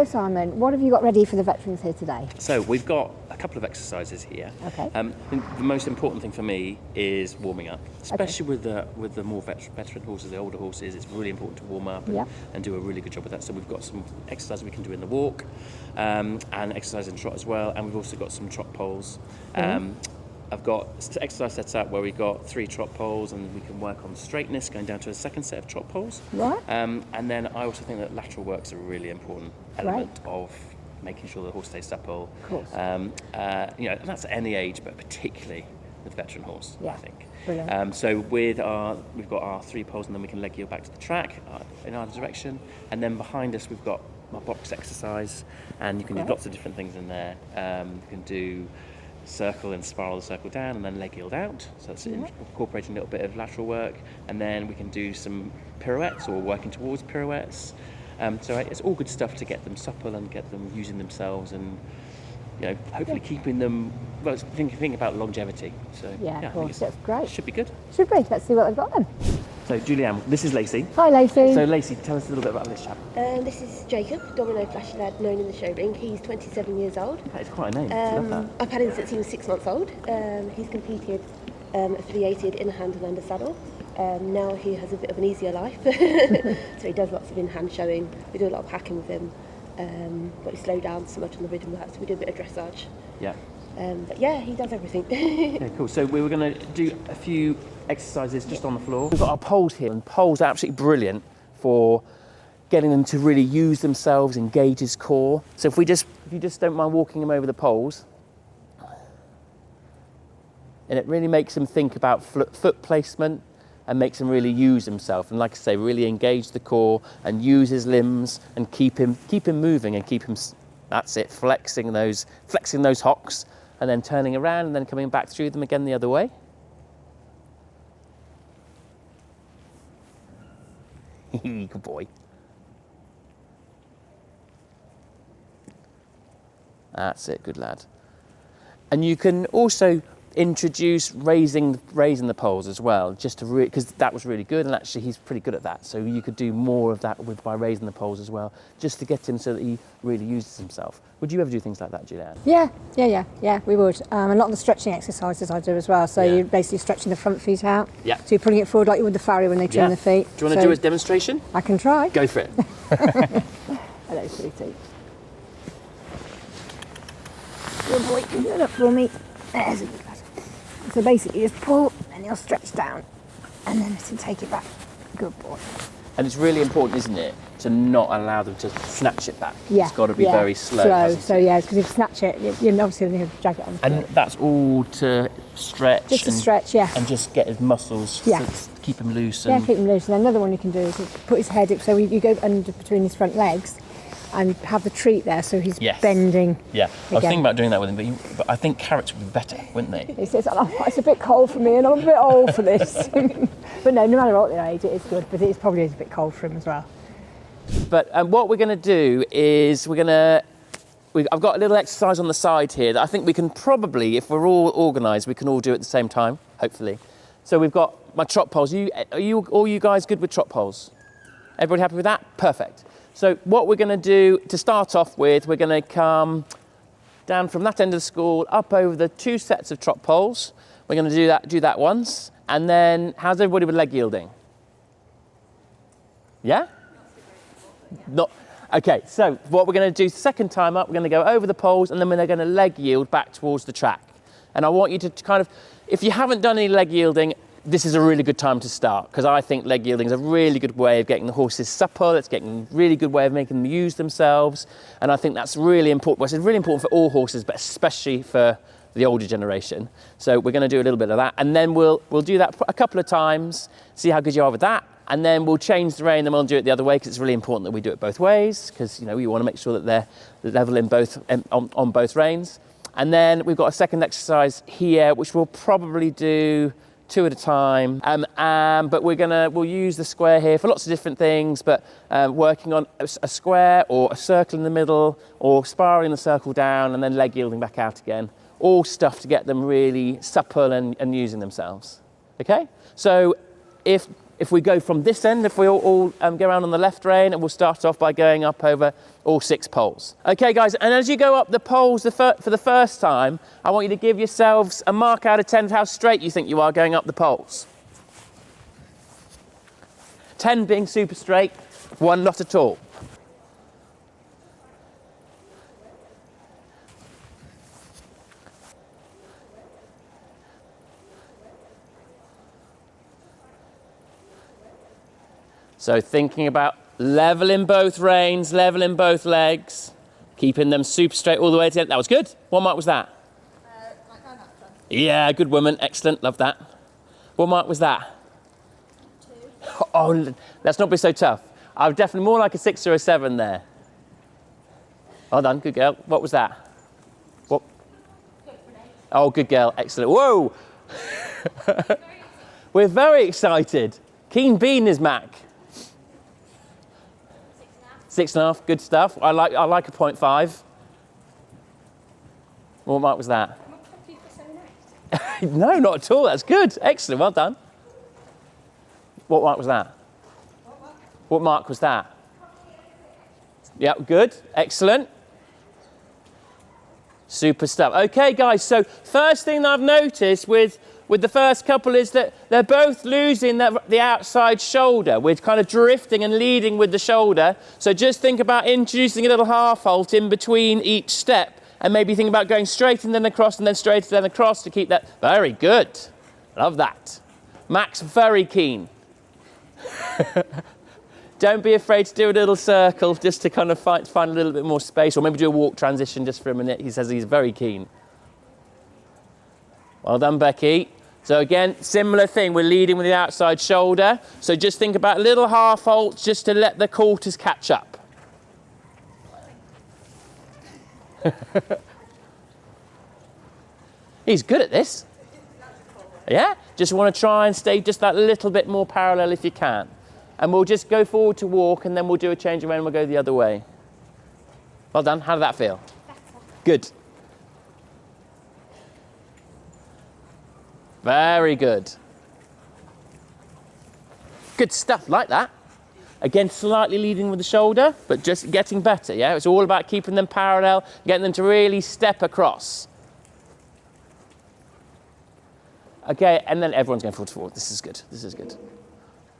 Simon, what have you got ready for the veterans here today? So we've got a couple of exercises here. Okay. I think the most important thing for me is warming up, especially with the more veteran horses, the older horses. It's really important to warm up and do a really good job with that. So we've got some exercises we can do in the walk and exercise in trot as well. And we've also got some trot poles. I've got exercise set up where we've got 3 trot poles and we can work on straightness, going down to a second set of trot poles. Right. And then I also think that lateral work's a really important element of making sure the horse stays supple. Of course. And that's at any age, but particularly with veteran horse, I think. Brilliant. So we've got our 3 poles, and then we can leg yield back to the track in either direction. And then behind us, we've got my box exercise, and you can do lots of different things in there. You can do circle and spiral the circle down and then leg yield out, so that's incorporating a little bit of lateral work, and then we can do some pirouettes or working towards pirouettes, so it's all good stuff to get them supple and get them using themselves, and hopefully keeping them thinking about longevity. So of course, that's great. Should be good. Should be. Let's see what they've got then. So Julianne, this is Lacey. Hi Lacey. So Lacey, tell us a little bit about this chap. This is Jacob, Domino Flash Lad, known in the show ring. He's 27 years old. That is quite a name. I love that. I've had him since he was 6 months old. He's competed affiliated in hand and under saddle. Now he has a bit of an easier life, so he does lots of in-hand showing. We do a lot of hacking with him, but we slow down so much on the rhythm work, so we do a bit of dressage. Yeah. But yeah, he does everything. Yeah, cool. So we were going to do a few exercises just on the floor. We've got our poles here, and poles are absolutely brilliant for getting them to really use themselves, engage his core. So if you just don't mind walking him over the poles, and it really makes him think about foot placement and makes him really use himself. And like I say, really engage the core and use his limbs and keep him moving and keep him, that's it, flexing those hocks and then turning around and then coming back through them again the other way. Good boy. That's it, good lad. And you can also introduce raising the poles as well, just to because that was really good, and actually he's pretty good at that. So you could do more of that by raising the poles as well, just to get him so that he really uses himself. Would you ever do things like that, Julianne? Yeah, we would. A lot of the stretching exercises I do as well. So you're basically stretching the front feet out. Yeah. So you're putting it forward like you would the farrier when they turn the feet. Do you want to do a demonstration? I can try. Go for it. Hello, sweetie. Good boy, you do it up for me. There's a good lad. So basically just pull and you'll stretch down and then let him take it back. Good boy. And it's really important, isn't it, to not allow them to snatch it back. Yeah. It's got to be very slow. So yeah, because if you snatch it, you're obviously going to drag it on. And that's all to stretch. Just to stretch, yeah. And just get his muscles to keep him loose. Yeah, keep him loose. And then another one you can do is put his head up, so you go under between his front legs and have the treat there, so he's bending. Yeah, I was thinking about doing that with him, but I think carrots would be better, wouldn't they? He says, it's a bit cold for me and I'm a bit old for this. But no matter what their age, it is good, but it probably is a bit cold for him as well. But what we're going to do is I've got a little exercise on the side here that I think we can probably, if we're all organised, we can all do at the same time, hopefully. So we've got my trot poles. Are you guys good with trot poles? Everybody happy with that? Perfect. So what we're going to do to start off with, we're going to come down from that end of the school up over the 2 sets of trot poles. We're going to do that once, and then how's everybody with leg yielding? Yeah? Not okay. So what we're going to do second time up, we're going to go over the poles, and then we're going to leg yield back towards the track. And I want you to kind of, if you haven't done any leg yielding, this is a really good time to start, because I think leg yielding is a really good way of getting the horses supple. It's getting a really good way of making them use themselves, and I think that's really important. Well, it's really important for all horses, but especially for the older generation. So we're going to do a little bit of that, and then we'll do that a couple of times, see how good you are with that, and then we'll change the rein and we'll do it the other way, because it's really important that we do it both ways, because we want to make sure that they're level in both on both reins. And then we've got a second exercise here, which we'll probably do 2 at a time, but we'll use the square here for lots of different things, but working on a square or a circle in the middle, or spiraling the circle down and then leg yielding back out again. All stuff to get them really supple and using themselves. Okay? So if if we go from this end, if we all go around on the left rein, and we'll start off by going up over all 6 poles. Okay, guys, and as you go up the poles for the first time, I want you to give yourselves a mark out of 10 of how straight you think you are going up the poles. 10 being super straight, 1 not at all. So thinking about leveling both reins, leveling both legs, keeping them super straight all the way to the end. That was good. What mark was that? Yeah, good woman. Excellent. Love that. What mark was that? 2. Oh, let's not be so tough. I was definitely more like a 6 or a 7 there. Well done. Good girl. What was that? What? Oh, good girl. Excellent. Whoa. We're very excited. Keen bean is Mac. 6.5, good stuff. I like a 0.5. What mark was that? No, not at all. That's good. Excellent. Well done. What mark was that? What mark was that? Yeah, good. Excellent. Super stuff. Okay, guys. So first thing that I've noticed with the first couple is that they're both losing the outside shoulder. We're kind of drifting and leading with the shoulder. So just think about introducing a little half halt in between each step, and maybe think about going straight and then across and then straight and then across to keep that. Very good. Love that. Mac's very keen. Don't be afraid to do a little circle just to kind of find a little bit more space, or maybe do a walk transition just for a minute. He says he's very keen. Well done, Becky. So again, similar thing, we're leading with the outside shoulder. So just think about little half halts just to let the quarters catch up. He's good at this. Yeah? Just want to try and stay just that little bit more parallel if you can. And we'll just go forward to walk, and then we'll do a change around and we'll go the other way. Well done. How did that feel? Better. Good. Very good. Good stuff, like that. Again, slightly leading with the shoulder, but just getting better, yeah? It's all about keeping them parallel, getting them to really step across. Okay, and then everyone's going forward to forward. This is good, this is good.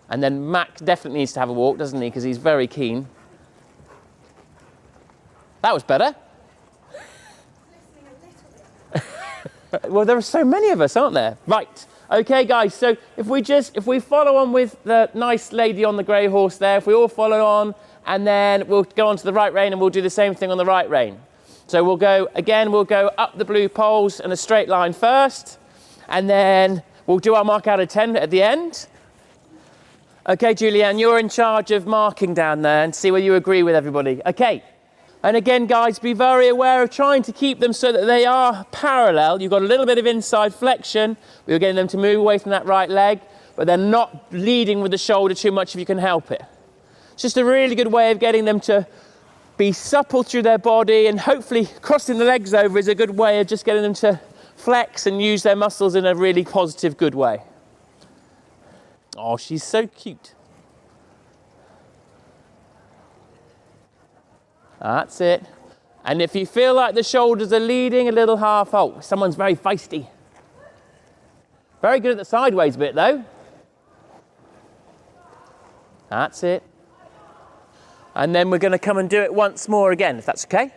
And then Mac definitely needs to have a walk, doesn't he? Because he's very keen. That was better. Well, there are so many of us, aren't there? Right. Okay, guys, so if we follow on with the nice lady on the grey horse there, if we all follow on, and then we'll go on to the right rein and we'll do the same thing on the right rein. So we'll go up the blue poles in a straight line first, and then we'll do our mark out of 10 at the end. Okay, Julianne, you're in charge of marking down there and see whether you agree with everybody. Okay. And again, guys, be very aware of trying to keep them so that they are parallel. You've got a little bit of inside flexion. We're getting them to move away from that right leg, but they're not leading with the shoulder too much if you can help it. It's just a really good way of getting them to be supple through their body, and hopefully crossing the legs over is a good way of just getting them to flex and use their muscles in a really positive, good way. Oh, she's so cute. That's it. And if you feel like the shoulders are leading, a little half halt. Someone's very feisty. Very good at the sideways bit, though. That's it. And then we're going to come and do it once more again, if that's okay.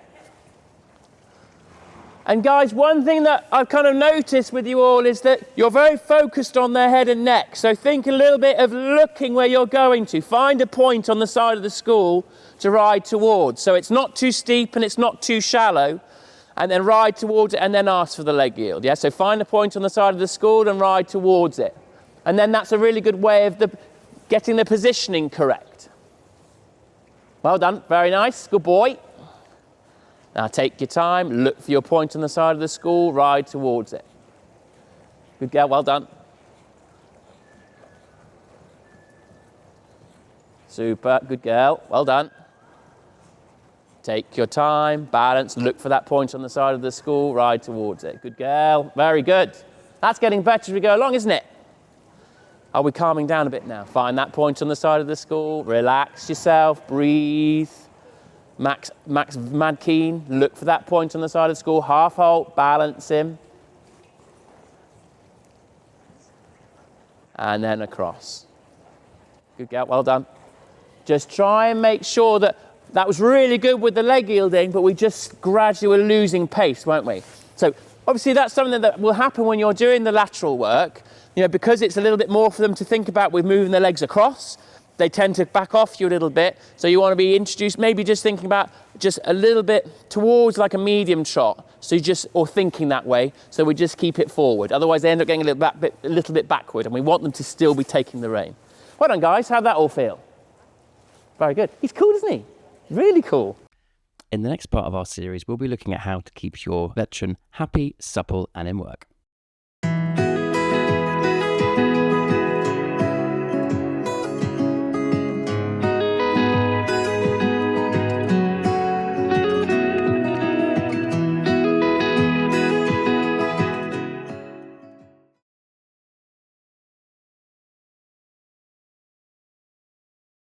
And guys, one thing that I've kind of noticed with you all is that you're very focused on their head and neck. So think a little bit of looking where you're going to. Find a point on the side of the school to ride towards. So it's not too steep and it's not too shallow. And then ride towards it and then ask for the leg yield. Yeah, so find a point on the side of the school and ride towards it. And then that's a really good way of getting the positioning correct. Well done, very nice, good boy. Now take your time, look for your point on the side of the school, ride towards it. Good girl, well done. Super, good girl, well done. Take your time, balance, look for that point on the side of the school, ride towards it. Good girl, very good. That's getting better as we go along, isn't it? Are we calming down a bit now? Find that point on the side of the school, relax yourself, breathe. Max mad keen, look for that point on the side of the school, half halt, balance him. And then across. Good girl, well done. Just try and make sure that was really good with the leg yielding, but we just gradually were losing pace, weren't we? So obviously that's something that will happen when you're doing the lateral work, you know, because it's a little bit more for them to think about with moving their legs across. They tend to back off you a little bit. So you want to be introduced, maybe just thinking about just a little bit towards like a medium trot. So or thinking that way. So we just keep it forward. Otherwise they end up getting a little bit backward, and we want them to still be taking the rein. Well done, guys. How'd that all feel? Very good. He's cool, isn't he? Really cool. In the next part of our series, we'll be looking at how to keep your veteran happy, supple, and in work.